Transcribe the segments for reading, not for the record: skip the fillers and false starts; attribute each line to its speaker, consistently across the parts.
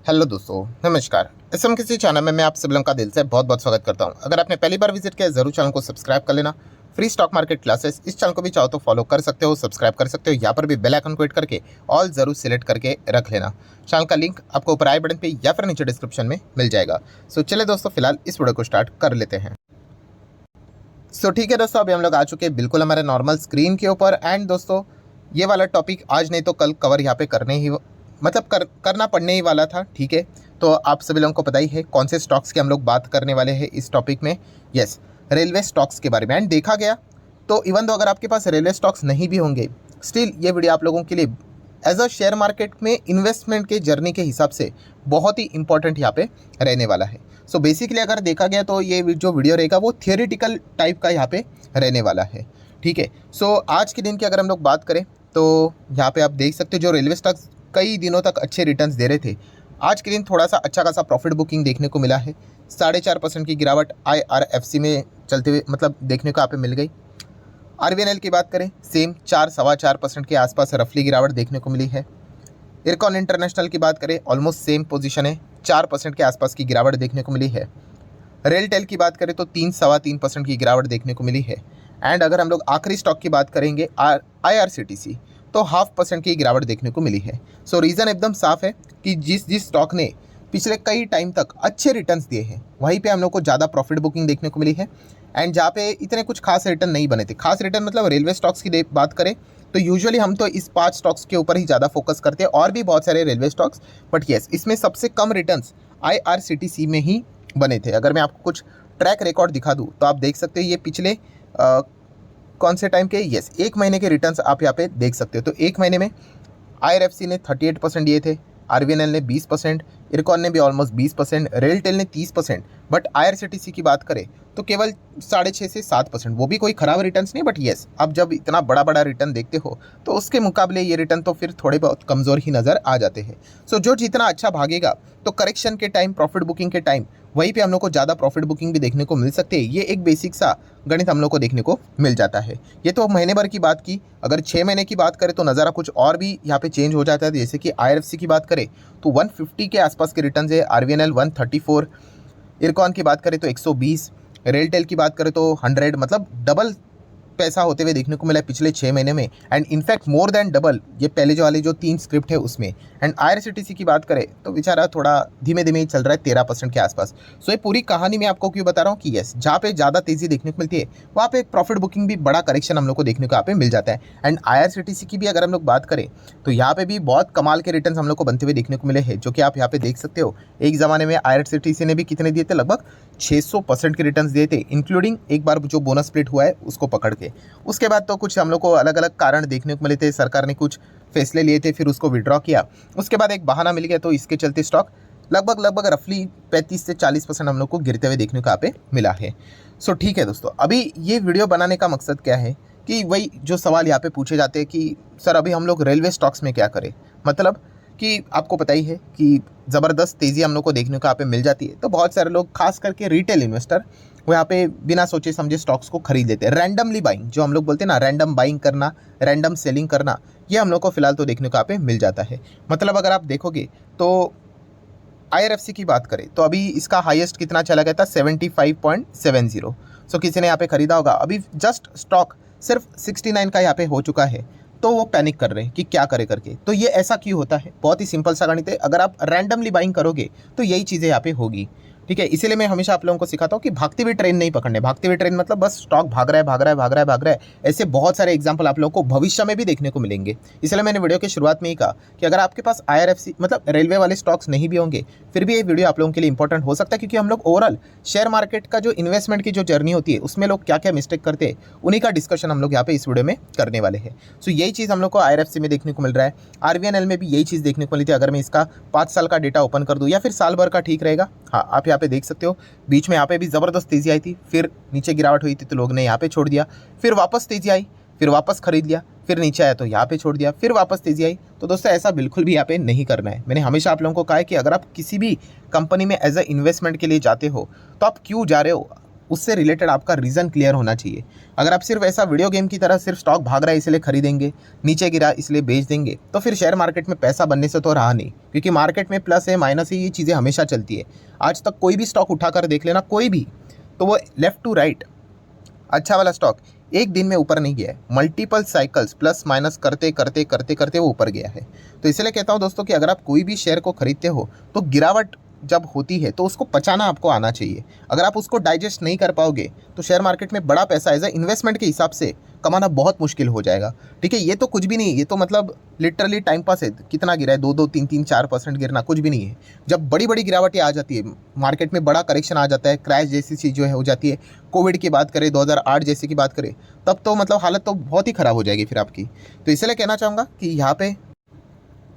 Speaker 1: Hello दोस्तों, नमस्कार। SM किसी चैनल में मैं आप सभी लोगों का दिल से बहुत बहुत स्वागत करता हूं। अगर आपने पहली बार विजिट किया ज़रूर चैनल को सब्सक्राइब कर लेना। फ्री स्टॉक मार्केट क्लासेस इस चैनल को भी चाहो तो फॉलो कर सकते हो, सब्सक्राइब कर सकते हो। यहाँ पर भी बेल आइकन को हिट करके ऑल ज़रूर सिलेक्ट करके रख लेना। चैनल का लिंक आपको ऊपर आई बटन पर या फिर नीचे डिस्क्रिप्शन में मिल जाएगा। सो चले दोस्तों, फिलहाल इस वीडियो को स्टार्ट कर लेते हैं। सो ठीक है दोस्तों, अभी हम लोग आ चुके हैं बिल्कुल हमारे नॉर्मल स्क्रीन के ऊपर। एंड दोस्तों, ये वाला टॉपिक आज नहीं तो कल कवर यहाँ पे करने ही करना पड़ने ही वाला था। ठीक है, तो आप सभी लोगों को पता ही है कौन से स्टॉक्स की हम लोग बात करने वाले हैं इस टॉपिक में। यस, रेलवे स्टॉक्स के बारे में। एंड देखा गया तो इवन दो अगर आपके पास रेलवे स्टॉक्स नहीं भी होंगे, स्टिल ये वीडियो आप लोगों के लिए एज अ शेयर मार्केट में इन्वेस्टमेंट के जर्नी के हिसाब से बहुत ही इंपॉर्टेंट यहाँ पे रहने वाला है। सो बेसिकली अगर देखा गया तो ये जो वीडियो रहेगा वो थियोरेटिकल टाइप का यहाँ पे रहने वाला है। ठीक है, सो आज के दिन की अगर हम लोग बात करें तो यहाँ पे आप देख सकते हो जो रेलवे स्टॉक्स कई दिनों तक अच्छे रिटर्न्स दे रहे थे, आज के दिन थोड़ा सा अच्छा खासा प्रॉफिट बुकिंग देखने को मिला है। 4.5% की गिरावट IRFC में चलते हुए देखने को यहाँ पे मिल गई। RVNL की बात करें, सेम 4-4.25% के आसपास रफली गिरावट देखने को मिली है। इरकॉन इंटरनेशनल की बात करें, ऑलमोस्ट सेम पोजीशन है, 4% के आसपास की गिरावट देखने को मिली है। रेलटेल की बात करें तो 3-3.25% की गिरावट देखने को मिली है। एंड अगर हम लोग आखिरी स्टॉक की बात करेंगे IRCTC, तो 0.5% की गिरावट देखने को मिली है। सो रीज़न एकदम साफ है कि जिस स्टॉक ने पिछले कई टाइम तक अच्छे रिटर्न्स दिए हैं वहीं पे हम लोग को ज़्यादा प्रॉफिट बुकिंग देखने को मिली है। एंड जहाँ पे इतने कुछ खास रिटर्न नहीं बने थे, खास रिटर्न मतलब रेलवे स्टॉक्स की बात करें तो यूजुअली हम तो इस 5 स्टॉक्स के ऊपर ही ज़्यादा फोकस करते हैं, और भी बहुत सारे रेलवे स्टॉक्स, बट येस इसमें सबसे कम रिटर्न्स IRCTC में ही बने थे। अगर मैं आपको कुछ ट्रैक रिकॉर्ड दिखा दूँ तो आप देख सकते हो ये पिछले कौन से टाइम के, यस 1 महीने के रिटर्न्स आप यहाँ पे देख सकते हो। तो 1 महीने में IRFC ने 38% दिए थे, RVNL ने 20%, इरकॉन ने भी ऑलमोस्ट 20%, रेलटेल ने 30%, बट IRCTC की बात करें तो केवल 6.5 से 7%। वो भी कोई ख़राब रिटर्न्स नहीं, बट येस अब जब इतना बड़ा बड़ा रिटर्न देखते हो तो उसके मुकाबले ये रिटर्न तो फिर थोड़े बहुत कमज़ोर ही नज़र आ जाते हैं। सो जो जितना अच्छा भागेगा तो करेक्शन के टाइम, प्रॉफिट बुकिंग के टाइम वहीं पे हम लोग को ज़्यादा प्रॉफिट बुकिंग भी देखने को मिल सकते हैं। ये एक बेसिक सा गणित हम लोग को देखने को मिल जाता है। ये तो महीने भर की बात की, अगर 6 महीने की बात करें तो नज़ारा कुछ और भी यहाँ पे चेंज हो जाता है। जैसे कि IRFC की बात करें तो 150 के आसपास के रिटर्न है, RVNL 134, इरकॉन की बात करें तो 120, रेलटेल की बात करें तो 100, मतलब डबल पैसा होते हुए देखने को मिला है पिछले 6 महीने में। And in fact more than double ये पहले जो वाली जो 3 स्क्रिप्ट है उसमें। एंड IRCTC की बात करें तो बेचारा थोड़ा धीमे धीमे ही चल रहा है, 13% के आसपास। सो ये पूरी कहानी मैं आपको क्यों बता रहा हूँ कि यस जहाँ पे ज़्यादा तेज़ी देखने को मिलती है वहाँ पे प्रॉफिट बुकिंग भी बड़ा करेक्शन हम लोग को देखने को यहाँ पे मिल जाता है। एंड IRCTC की भी अगर हम लोग बात करें तो यहाँ पे भी बहुत कमाल के रिटर्न हम लोग को बनते हुए देखने को मिले हैं, जो कि आप यहाँ पे देख सकते हो। एक ज़माने में IRCTC ने भी कितने दिए थे, लगभग 600% के रिटर्न्स दिए थे, इंक्लूडिंग एक बार जो बोनस स्प्लिट हुआ है उसको पकड़ के। उसके बाद तो कुछ हम लोग को अलग अलग कारण देखने को मिले थे, सरकार ने कुछ फैसले लिए थे, फिर उसको विड्रॉ किया, उसके बाद एक बहाना मिल गया, तो इसके चलते स्टॉक लगभग रफली 35 से 40% हम लोग को गिरते हुए देखने को यहाँ पे मिला है। सो ठीक है दोस्तों, अभी ये वीडियो बनाने का मकसद क्या है कि वही जो सवाल यहाँ पे पूछे जाते हैं कि सर अभी हम लोग रेलवे स्टॉक्स में क्या करें। मतलब कि आपको पता ही है कि ज़बरदस्त तेज़ी हम लोग को देखने को यहाँ पे मिल जाती है, तो बहुत सारे लोग खास करके रिटेल इन्वेस्टर वो यहाँ पे बिना सोचे समझे स्टॉक्स को खरीद लेते हैं। रैंडमली बाइंग जो हम लोग बोलते हैं ना, रैंडम बाइंग करना, रैंडम सेलिंग करना, ये हम लोग को फिलहाल तो देखने को यहाँ पे मिल जाता है। मतलब अगर आप देखोगे तो IRFC की बात करें तो अभी इसका हाईएस्ट कितना चला गया था, 75.70। सो किसी ने यहाँ पे खरीदा होगा, अभी जस्ट स्टॉक सिर्फ 69 का यहाँ पे हो चुका है, तो वो पैनिक कर रहे हैं कि क्या करे करके। तो ये ऐसा क्यों होता है, बहुत ही सिंपल सा गणित है। अगर आप रैंडमली बाइंग करोगे तो यही चीज़ें यहाँ पे होगी। ठीक है, इसीलिए मैं हमेशा आप लोगों को सिखाता हूँ कि भागती हुई ट्रेन नहीं पकड़ने। भागती हुई ट्रेन मतलब बस स्टॉक भाग रहा है। ऐसे बहुत सारे एग्जांपल आप लोगों को भविष्य में भी देखने को मिलेंगे। इसलिए मैंने वीडियो की शुरुआत में ही कहा कि अगर आपके पास IRFC मतलब रेलवे वाले स्टॉक्स नहीं भी होंगे फिर भी ये वीडियो आप लोगों के लिए इंपॉर्टेंट हो सकता है, क्योंकि हम लोग ओवरऑल शेयर मार्केट का जो इन्वेस्टमेंट की जो जर्नी होती है उसमें लोग क्या क्या मिस्टेक करते हैं उन्हीं का डिस्कशन हम लोग यहाँ पे इस वीडियो में करने वाले हैं। सो यही चीज़ हम लोग को IRFC में देखने को मिल रहा है। RVNL में भी यही चीज़ देखने को मिली थी। अगर मैं इसका 5 साल का डेटा ओपन कर दूँ या फिर साल भर का ठीक रहेगा। हाँ, आप यहाँ पे देख सकते हो बीच में यहाँ पे भी ज़बरदस्त तेज़ी आई थी, फिर नीचे गिरावट हुई थी तो लोग ने यहाँ पे छोड़ दिया, फिर वापस तेज़ी आई, फिर वापस खरीद लिया, फिर नीचे आया तो यहाँ पे छोड़ दिया, फिर वापस तेज़ी आई। तो दोस्तों ऐसा बिल्कुल भी यहाँ पे नहीं करना है। मैंने हमेशा आप लोगों को कहा है कि अगर आप किसी भी कंपनी में एज अ इन्वेस्टमेंट के लिए जाते हो तो आप क्यों जा रहे हो, उससे रिलेटेड आपका रीज़न क्लियर होना चाहिए। अगर आप सिर्फ ऐसा वीडियो गेम की तरह सिर्फ स्टॉक भाग रहा है इसलिए खरीदेंगे, नीचे गिरा इसलिए बेच देंगे, तो फिर शेयर मार्केट में पैसा बनने से तो रहा नहीं, क्योंकि मार्केट में प्लस है माइनस है ये चीज़ें हमेशा चलती है। आज तक कोई भी स्टॉक उठाकर देख लेना, कोई भी, तो वो लेफ्ट टू राइट अच्छा वाला स्टॉक एक दिन में ऊपर नहीं गया है, मल्टीपल साइकिल्स प्लस माइनस करते करते करते करते वो ऊपर गया है। तो इसलिए कहता हूँ दोस्तों कि अगर आप कोई भी शेयर को खरीदते हो तो गिरावट जब होती है तो उसको पचाना आपको आना चाहिए। अगर आप उसको डाइजेस्ट नहीं कर पाओगे तो शेयर मार्केट में बड़ा पैसा एज अ इन्वेस्टमेंट के हिसाब से कमाना बहुत मुश्किल हो जाएगा। ठीक है, ये तो कुछ भी नहीं, ये तो मतलब लिटरली टाइम पास है। कितना गिरा है, 2-2, 3-3, 4% गिरना कुछ भी नहीं है। जब बड़ी बड़ी गिरावटें आ जाती है, मार्केट में बड़ा करेक्शन आ जाता है, क्रैश जैसी चीज़ जो है हो जाती है, कोविड की बात करें, 2008 जैसे की बात करें, तब तो मतलब हालत तो बहुत ही ख़राब हो जाएगी फिर आपकी। तो इसलिए कहना चाहूँगा कि यहाँ पे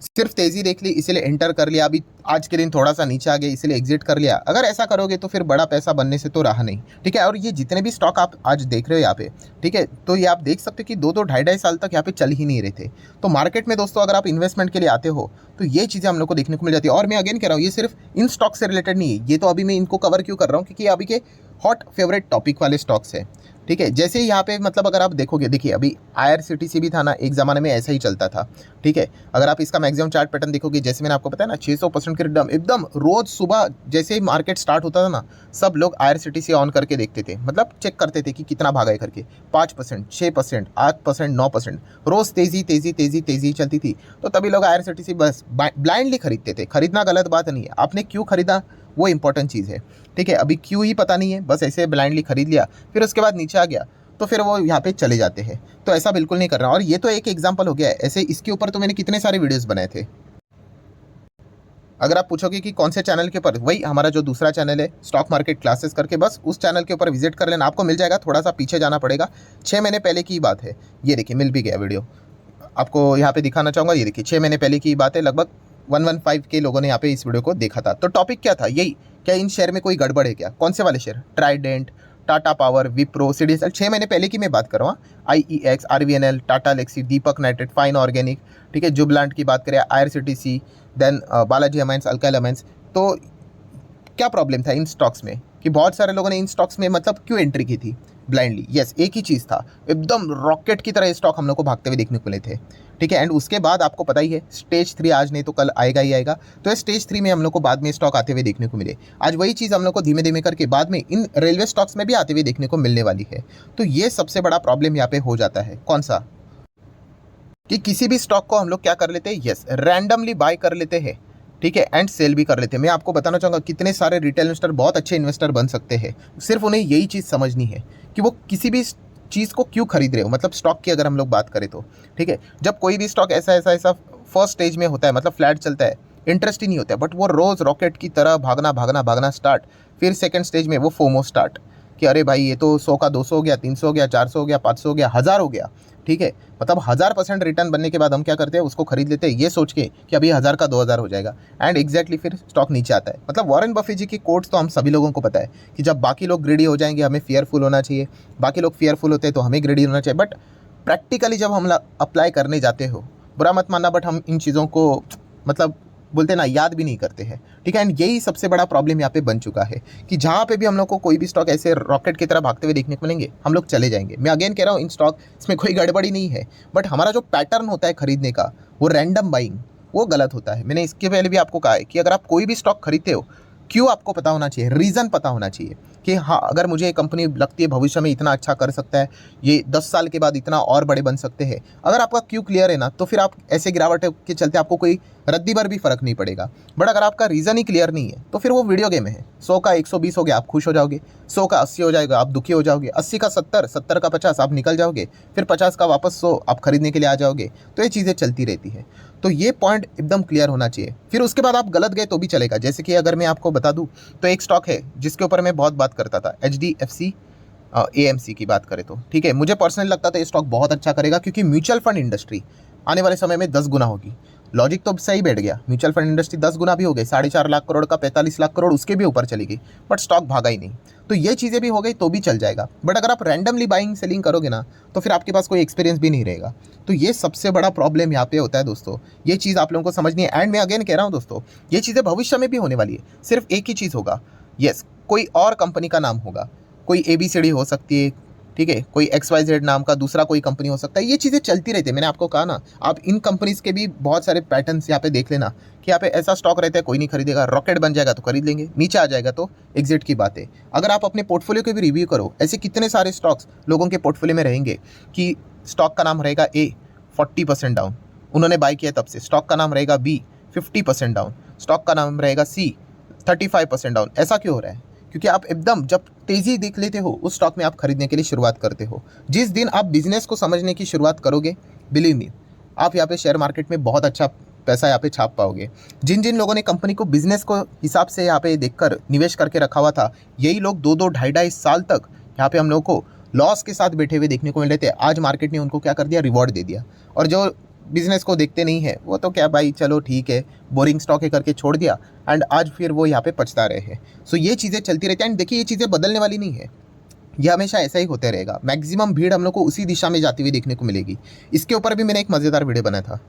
Speaker 1: सिर्फ तेज़ी देख ली इसलिए एंटर कर लिया, अभी आज के दिन थोड़ा सा नीचे आ गया इसलिए एग्जिट कर लिया, अगर ऐसा करोगे तो फिर बड़ा पैसा बनने से तो रहा नहीं। ठीक है, और ये जितने भी स्टॉक आप आज देख रहे हो यहाँ पे, ठीक है, तो ये आप देख सकते हो कि 2-2, 2.5 साल तक यहाँ पे चल ही नहीं रहे थे। तो मार्केट में दोस्तों अगर आप इन्वेस्टमेंट के लिए आते हो तो ये चीज़ें हम लोग को देखने को मिल जाती है। और मैं अगेन कह रहा हूँ, ये सिर्फ इन स्टॉक से रिलेटेड नहीं है, ये तो अभी मैं इनको कवर क्यों कर रहा हूँ क्योंकि अभी के हॉट फेवरेट टॉपिक वाले स्टॉक्स है। ठीक है, जैसे यहाँ पे मतलब अगर आप देखोगे, देखिए अभी IRCTC भी था ना, एक ज़माने में ऐसा ही चलता था। ठीक है, अगर आप इसका मैक्सिमम चार्ट पैटर्न देखोगे, जैसे मैंने आपको बताया ना 600% के एकदम रोज़ सुबह जैसे ही मार्केट स्टार्ट होता था ना, सब लोग IRCTC ऑन करके देखते थे, मतलब चेक करते थे कि कितना भागा है करके। 5%, 6%, 8%, 9% रोज़ तेज़ी तेज़ी तेज़ी तेज़ी चलती थी। तो तभी लोग IRCTC बस ब्लाइंडली खरीदते थे। खरीदना गलत बात नहीं है, आपने क्यों खरीदा वो इंपॉर्टेंट चीज़ है। ठीक है, अभी क्यों ही पता नहीं है, बस ऐसे ब्लाइंडली खरीद लिया, फिर उसके बाद नीचे आ गया तो फिर वो यहाँ पे चले जाते हैं। तो ऐसा बिल्कुल नहीं करना। और ये तो एक एग्जांपल हो गया है, ऐसे इसके ऊपर तो मैंने कितने सारे वीडियोस बनाए थे। अगर आप पूछोगे कि कौन से चैनल के ऊपर, वही हमारा जो दूसरा चैनल है स्टॉक मार्केट क्लासेस करके, बस उस चैनल के ऊपर विजिट कर लेना, आपको मिल जाएगा। थोड़ा सा पीछे जाना पड़ेगा, 6 महीने पहले की बात है। ये देखिए मिल भी गया वीडियो, आपको यहाँ पे दिखाना चाहूँगा। ये देखिए 6 महीने पहले की बात है, लगभग 115 के लोगों ने यहाँ पे इस वीडियो को देखा था। तो टॉपिक क्या था, यही, क्या इन शेयर में कोई गड़बड़ है क्या? कौन से वाले share? Trident, Tata power, Wipro, CDSL, 6 महीने पहले की मैं बात कर रहा हूँ। IEX, RVNL, Tata Elxsi, Deepak nitrite, fine organic, ठीक है, जुबलांट की बात करें, IRCTC, then Balaji amines, alkyl amines. तो क्या प्रॉब्लम था इन स्टॉक्स में कि बहुत सारे लोगों ने इन स्टॉक्स में मतलब क्यों एंट्री की थी ब्लाइंडली? यस, एक ही चीज़ था, एकदम रॉकेट की तरह ये स्टॉक हम लोग को भागते हुए देखने को मिले थे। ठीक है, एंड उसके बाद आपको पता ही है स्टेज 3 आज नहीं तो कल आएगा ही आएगा। तो ये स्टेज 3 में हम लोग को बाद में स्टॉक आते हुए देखने को मिले। आज वही चीज़ हम लोग को धीमे धीमे करके बाद में इन रेलवे स्टॉक्स में भी आते हुए देखने को मिलने वाली है। तो ये सबसे बड़ा प्रॉब्लम यहाँ पे हो जाता है, कौन सा, कि किसी भी स्टॉक को हम लोग क्या कर लेते हैं, यस, रैंडमली बाय कर लेते हैं। ठीक है, एंड सेल भी कर लेते हैं। मैं आपको बताना चाहूँगा कितने सारे रिटेल इन्वेस्टर बहुत अच्छे इन्वेस्टर बन सकते हैं, सिर्फ उन्हें यही चीज़ समझनी है कि वो किसी भी चीज़ को क्यों खरीद रहे हो। मतलब स्टॉक की अगर हम लोग बात करें तो, ठीक है, जब कोई भी स्टॉक ऐसा फर्स्ट स्टेज में होता है, मतलब फ्लैट चलता है, इंटरेस्ट ही नहीं होता है, बट वो रोज़ रॉकेट की तरह भागना भागना भागना स्टार्ट, फिर सेकेंड स्टेज में वो फोमो स्टार्ट कि अरे भाई ये तो 100 का 200 हो गया, 300 हो गया, 400 हो गया, 500 हो गया, 1000 हो गया। ठीक है, मतलब 1000% रिटर्न बनने के बाद हम क्या करते हैं, उसको खरीद लेते हैं ये सोच के कि अभी 1000 का 2000 हो जाएगा, एंड एग्जैक्टली फिर स्टॉक नीचे आता है। मतलब वॉरेन बफे जी की कोट्स तो हम सभी लोगों को पता है कि जब बाकी लोग ग्रीडी हो जाएंगे हमें फियरफुल होना चाहिए, बाकी लोग फियरफुल होते हैं तो हमें ग्रीडी होना चाहिए। बट प्रैक्टिकली जब हम अप्लाई करने जाते हो, बुरा मत मानना, बट हम इन चीज़ों को मतलब बोलते ना याद भी नहीं करते हैं। ठीक है, एंड यही सबसे बड़ा प्रॉब्लम यहाँ पे बन चुका है कि जहाँ पे भी हम लोग को कोई भी स्टॉक ऐसे रॉकेट की तरह भागते हुए देखने को मिलेंगे, हम लोग चले जाएंगे। मैं अगेन कह रहा हूँ, इन स्टॉक इसमें कोई गड़बड़ी नहीं है, बट हमारा जो पैटर्न होता है खरीदने का, वो रैंडम बाइंग, वो गलत होता है। मैंने इसके पहले भी आपको कहा है कि अगर आप कोई भी स्टॉक खरीदते हो, क्यों आपको पता होना चाहिए, रीज़न पता होना चाहिए कि हाँ, अगर मुझे ये कंपनी लगती है भविष्य में इतना अच्छा कर सकता है, ये 10 साल के बाद इतना और बड़े बन सकते हैं, अगर आपका क्यों क्लियर है ना, तो फिर आप ऐसे गिरावट के चलते आपको कोई रद्दी भर भी फर्क नहीं पड़ेगा। बट अगर आपका रीज़न ही क्लियर नहीं है तो फिर वो वीडियो गेम है। 100 का 120 हो गया आप खुश हो जाओगे, 100 का 80 हो जाएगा आप दुखी हो जाओगे, 80 का 70, 70 का 50 आप निकल जाओगे, फिर 50 का वापस 100 आप खरीदने के लिए आ जाओगे। तो ये चीज़ें चलती रहती है। तो ये पॉइंट एकदम क्लियर होना चाहिए। फिर उसके बाद आप गलत गए तो भी चलेगा। जैसे कि अगर मैं आपको बता दूं तो एक स्टॉक है जिसके ऊपर मैं बहुत बात करता था, HDFC AMC की बात करें तो, ठीक है, मुझे पर्सनली लगता था ये स्टॉक बहुत अच्छा करेगा क्योंकि म्यूचुअल फंड इंडस्ट्री आने वाले समय में 10 गुना होगी। लॉजिक तो सही बैठ गया, म्यूचुअल फंड इंडस्ट्री 10 गुना भी हो गई, 4.5 लाख करोड़ का 45 लाख करोड़ उसके भी ऊपर चली गई, बट स्टॉक भागा ही नहीं। तो ये चीज़ें भी हो गई तो भी चल जाएगा। बट अगर आप रैंडमली बाइंग सेलिंग करोगे ना, तो फिर आपके पास कोई एक्सपीरियंस भी नहीं रहेगा। तो ये सबसे बड़ा प्रॉब्लम यहाँ पे होता है दोस्तों। ये चीज़ आप लोगों को समझनी है। एंड मैं अगेन कह रहा हूँ दोस्तों, ये चीज़ें भविष्य में भी होने वाली है। सिर्फ एक ही चीज़ होगा, यस, कोई और कंपनी का नाम होगा, कोई ABCD हो सकती है, ठीक है, कोई XYZ नाम का दूसरा कोई कंपनी हो सकता है। ये चीज़ें चलती रहती है। मैंने आपको कहा ना, आप इन कंपनीज़ के भी बहुत सारे पैटर्न्स यहाँ पे देख लेना कि यहाँ पे ऐसा स्टॉक रहता है कोई नहीं खरीदेगा, रॉकेट बन जाएगा तो खरीद लेंगे, नीचे आ जाएगा तो एग्जिट की बात है। अगर आप अपने पोर्टफोलियो के भी रिव्यू करो, ऐसे कितने सारे स्टॉक्स लोगों के पोर्टफोलियो में रहेंगे कि स्टॉक का नाम रहेगा A 40% डाउन, उन्होंने बाय किया तब से। स्टॉक का नाम रहेगा B 50% डाउन, स्टॉक का नाम रहेगा C 35% डाउन। ऐसा क्यों हो रहा है? क्योंकि आप एकदम जब तेज़ी देख लेते हो उस स्टॉक में आप खरीदने के लिए शुरुआत करते हो। जिस दिन आप बिजनेस को समझने की शुरुआत करोगे, बिलीव मी, आप यहाँ पे शेयर मार्केट में बहुत अच्छा पैसा यहाँ पे छाप पाओगे। जिन जिन लोगों ने कंपनी को बिजनेस को हिसाब से यहाँ पे देखकर निवेश करके रखा हुआ था, यही लोग 2-2 ढाई साल तक यहाँ पे हम लोग को लॉस के साथ बैठे हुए देखने को मिल रहे थे। आज मार्केट ने उनको क्या कर दिया, रिवॉर्ड दे दिया। और जो बिजनेस को देखते नहीं है वो तो क्या भाई, चलो ठीक है, बोरिंग स्टॉक है करके छोड़ दिया, एंड आज फिर वो यहाँ पे पछता रहे हैं। सो ये चीज़ें चलती रहती हैं। एंड देखिए, ये चीज़ें बदलने वाली नहीं है, ये हमेशा ऐसा ही होते रहेगा। मैक्सिमम भीड़ हम लोग को उसी दिशा में जाती हुई देखने को मिलेगी। इसके ऊपर भी मैंने एक मज़ेदार वीडियो बनाया था।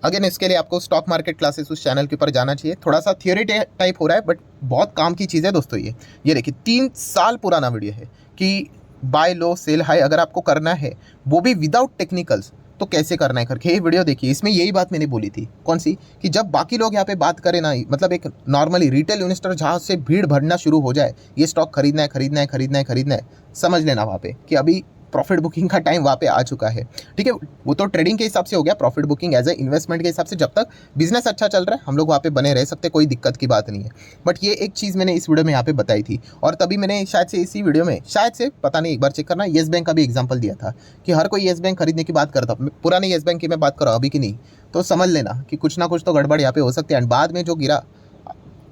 Speaker 1: अगेन इसके लिए आपको स्टॉक मार्केट क्लासेस उस चैनल के ऊपर जाना चाहिए। थोड़ा सा थियोरी टाइप हो रहा है, बट बहुत काम की चीज़ है दोस्तों। ये देखिए 3 साल पुराना वीडियो है कि बाय लो सेल हाई अगर आपको करना है, वो भी विदाउट टेक्निकल्स, तो कैसे करना है करके ये वीडियो देखिए। इसमें यही बात मैंने बोली थी, कौन सी, कि जब बाकी लोग यहाँ पे बात करें ना, मतलब एक नॉर्मली रिटेल इन्वेस्टर जहाँ से भीड़ भरना शुरू हो जाए, ये स्टॉक खरीदना है खरीदना है खरीदना है खरीदना है, समझ लेना वहाँ पे कि अभी प्रॉफिट बुकिंग का टाइम वहाँ पे आ चुका है। ठीक है, वो तो ट्रेडिंग के हिसाब से हो गया, profit booking as a investment के हिसाब से जब तक बिजनेस अच्छा चल रहा है हम लोग वहाँ पे बने रह सकते, कोई दिक्कत की बात नहीं है। बट ये एक चीज़ मैंने इस वीडियो में यहाँ पे बताई थी, और तभी मैंने शायद से इसी वीडियो में, शायद से पता नहीं, एक बार चेक करना, येस बैंक का भी एग्जाम्पल दिया था कि हर कोई येस बैंक खरीदने की बात करता। पुराने येस बैंक की मैं बात कर रहा हूँ, अभी की नहीं, तो समझ लेना कि कुछ ना कुछ तो गड़बड़ यहाँ पे हो सकती है। एंड बाद में जो गिरा,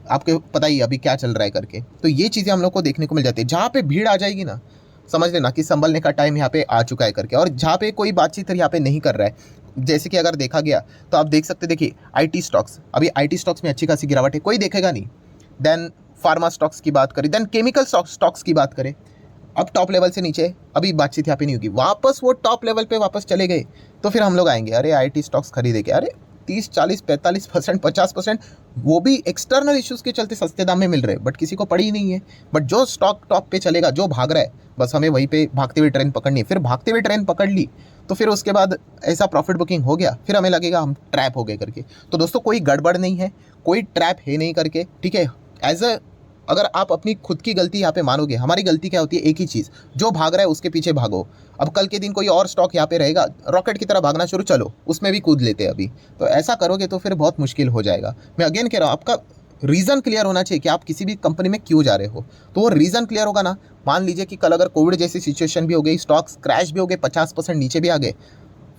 Speaker 1: आपको पता ही अभी क्या चल रहा है करके। तो ये चीज़ें हम लोग को देखने को मिल जाती है। जहाँ पे भीड़ आ जाएगी ना, समझ लेना कि संभलने का टाइम यहाँ पे आ चुका है करके। और जहाँ पे कोई बातचीत यहाँ पे नहीं कर रहा है, जैसे कि अगर देखा गया तो आप देख सकते, देखिए IT स्टॉक्स, अभी IT स्टॉक्स में अच्छी खासी गिरावट है, कोई देखेगा नहीं। देन फार्मा स्टॉक्स की बात करें, देन केमिकल स्टॉक्स की बात करें, अब टॉप लेवल से नीचे अभी बातचीत यहाँ पे नहीं होगी, वापस वो टॉप लेवल पे वापस चले गए तो फिर हम लोग आएंगे, अरे IT स्टॉक्स खरीदे क्या, अरे 30, 40, 45%, 50%, वो भी एक्सटर्नल इश्यूज़ के चलते सस्ते दाम में मिल रहे हैं, बट किसी को पड़ी ही नहीं है। बट जो स्टॉक टॉप पे चलेगा, जो भाग रहा है, बस हमें वहीं पे भागते हुए ट्रेन पकड़नी है। फिर भागते हुए ट्रेन पकड़ ली तो फिर उसके बाद ऐसा प्रॉफिट बुकिंग हो गया, फिर हमें लगेगा हम ट्रैप हो गए करके। तो दोस्तों कोई गड़बड़ नहीं है, कोई ट्रैप है नहीं करके, ठीक है। अगर आप अपनी खुद की गलती यहाँ पे मानोगे, हमारी गलती क्या होती है, एक ही चीज़, जो भाग रहा है उसके पीछे भागो। अब कल के दिन कोई और स्टॉक यहाँ पे रहेगा, रॉकेट की तरह भागना शुरू, चलो उसमें भी कूद लेते हैं अभी, तो ऐसा करोगे तो फिर बहुत मुश्किल हो जाएगा। मैं अगेन कह रहा हूँ, आपका रीज़न क्लियर होना चाहिए कि आप किसी भी कंपनी में क्यों जा रहे हो। तो वो रीज़न क्लियर होगा ना, मान लीजिए कि कल अगर कोविड जैसी सिचुएशन भी हो गई, स्टॉक्स क्रैश भी हो गए, 50% नीचे भी आ गए,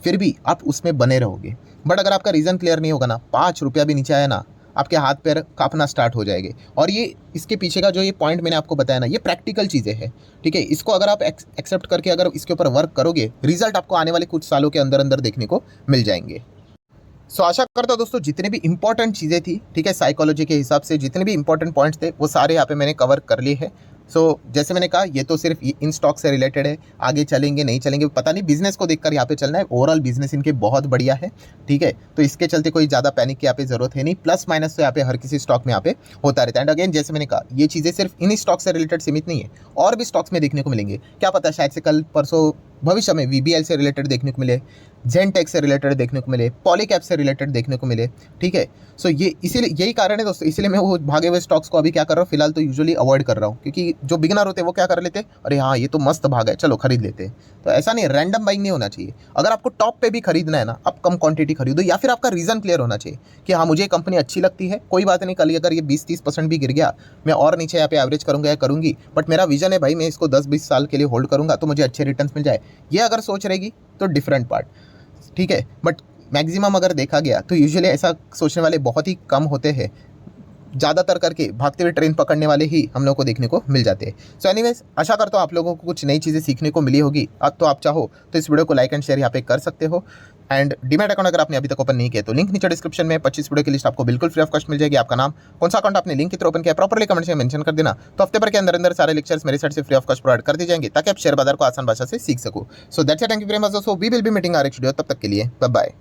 Speaker 1: फिर भी आप उसमें बने रहोगे। बट अगर आपका रीज़न क्लियर नहीं होगा ना, 5 रुपया भी नीचे आया ना, आपके हाथ पैर कांपना स्टार्ट हो जाएंगे। और ये इसके पीछे का जो ये पॉइंट मैंने आपको बताया ना, ये प्रैक्टिकल चीज़ें हैं, ठीक है। इसको अगर आप एक्सेप्ट करके अगर इसके ऊपर वर्क करोगे, रिजल्ट आपको आने वाले कुछ सालों के अंदर अंदर देखने को मिल जाएंगे। सो आशा करता हूँ दोस्तों, जितने भी इंपॉर्टेंट चीज़ें थी, ठीक है, साइकोलॉजी के हिसाब से जितने भी इंपॉर्टेंट पॉइंट्स थे वो सारे यहाँ पे मैंने कवर कर लिए हैं। सो जैसे मैंने कहा, ये तो सिर्फ इन स्टॉक से रिलेटेड है, आगे चलेंगे नहीं चलेंगे पता नहीं, बिजनेस को देखकर यहाँ पे चलना है। ओवरऑल बिजनेस इनके बहुत बढ़िया है, ठीक है, तो इसके चलते कोई ज़्यादा पैनिक की यहाँ पे जरूरत है नहीं। प्लस माइनस तो यहाँ पे हर किसी स्टॉक में यहाँ पे होता रहता है। एंड अगेन जैसे मैंने कहा, ये चीज़ें सिर्फ इन स्टॉक से रिलेटेड सीमित नहीं है, और भी स्टॉक्स में देखने को मिलेंगे। क्या पता शायद से कल परसों भविष्य में VBL से रिलेटेड देखने को मिले, जेनटेक से रिलेटेड देखने को मिले, पॉलीकैप से रिलेटेड देखने को मिले, ठीक है। सो ये इसीलिए यही कारण है दोस्तों, इसलिए मैं वो भागे हुए स्टॉक्स को अभी क्या कर रहा हूँ, फिलहाल तो यूजुअली अवॉइड कर रहा हूँ, क्योंकि जो बिगिनर होते हैं वो क्या कर लेते हैं, अरे हाँ ये तो मस्त भागा है, चलो खरीद लेते हैं। तो ऐसा नहीं, रैंडम बाइंग नहीं होना चाहिए। अगर आपको टॉप पे भी खरीदना है ना, आप कम क्वांटिटी खरीदो, या फिर आपका रीज़न क्लियर होना चाहिए कि हाँ मुझे कंपनी अच्छी लगती है, कोई बात नहीं, कल अगर ये 20-30% भी गिर गया, मैं और नीचे यहाँ पे एवरेज करूँगा या करूँगी, बट मेरा विजन है भाई, मैं इसको 10-20 साल के लिए होल्ड करूँगा तो मुझे अच्छे रिटर्न्स मिल जाए। ये अगर सोच रहेगी तो डिफरेंट पार्ट, ठीक है। बट मैक्सिमम अगर देखा गया तो यूजुअली ऐसा सोचने वाले बहुत ही कम होते हैं, ज़्यादातर करके भागते हुए ट्रेन पकड़ने वाले ही हम लोग को देखने को मिल जाते हैं। सो एनीवेज, आशा करता हूँ आप लोगों को कुछ नई चीज़ें सीखने को मिली होगी। अब तो आप चाहो तो इस वीडियो को लाइक एंड शेयर यहाँ पे कर सकते हो। एंड डीमैट अकाउंट अगर आपने अभी तक ओपन नहीं किया तो लिंक नीचे डिस्क्रिप्शन में 25 वीडियो की लिस्ट आपको बिल्कुल फ्री ऑफ कॉस्ट मिल जाएगी। आपका नाम, कौन सा अकाउंट आपने लिंक की तरह ओपन किया, प्रॉपर्ली कमेंट में मेंशन कर देना, तो हफ्ते भर के अंदर अंदर सारे लेक्चर्स मेरे साइड से फ्री ऑफ कॉस्ट प्रोवाइड कर दी जाएंगे, ताकि आप शेयर बाजार को आसान भाषा से सीख सको। So that's it, thank you very much दोस्तों, we will be meeting our next video, तब तक के लिए बाय बाय।